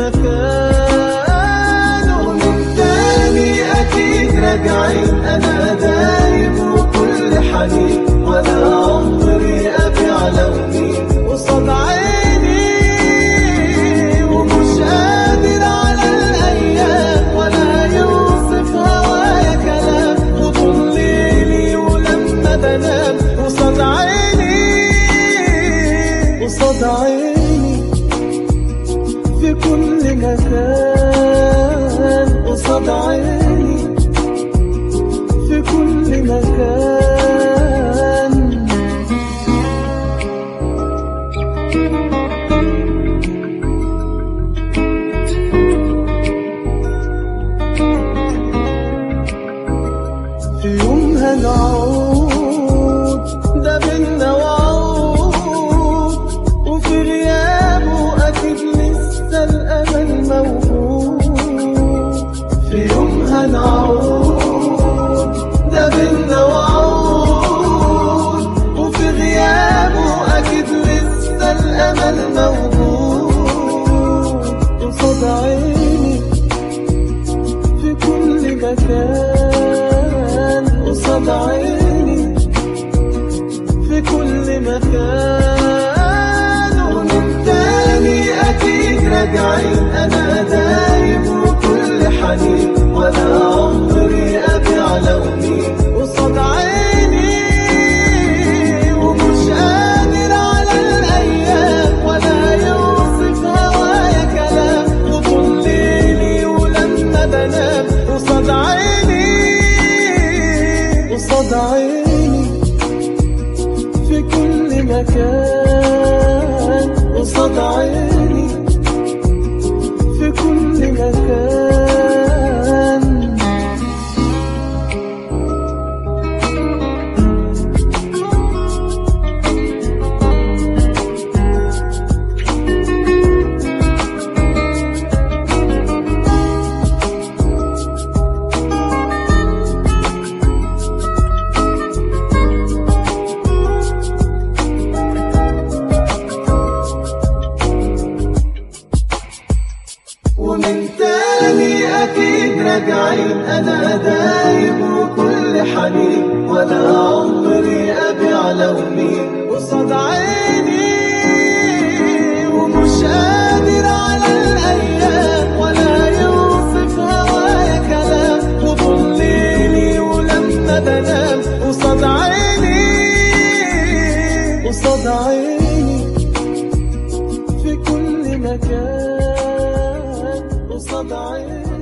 مكان. ومن تاني أكيد راجعين، أنا دايب وكل حنين، ولا عمري أبيع لوني قصاد عيني. ومش قادر على الأيام ولا يوصف هوايا كلام، وطول ليلي ولما بنام قصاد عيني، قصاد عيني في كل مكان، قصاد عيني في كل مكان. في يوم هنعود، ده بينا وعود، وفي غيابه أكيد لسه الأمل موجود. في يوم هنعود، ده بينا وعود، وفي غيابه أكيد لسه الأمل موجود. قصاد عيني في كل مكان، قصاد عيني في كل مكان. ومن تاني أكيد راجعين، أنا دايب وكل حنين، ولا عمري أبيع لوني قصاد عيني. ومش قادر على الأيام ولا يوصف هوايا كلام، وطول ليلي ولما بنام قصاد عيني، قصاد عيني في كل مكان، قصاد عيني في كل مكان. ومن تاني أكيد راجعين، أنا دايب وكل حنين، ولا عمري أبيع لوني قصاد عيني. ومش قادر على الأيام ولا يوصف هوايا كلام، وطول ليلي ولما بنام قصاد عيني، قصاد عيني في كل مكان، قصاد عيني.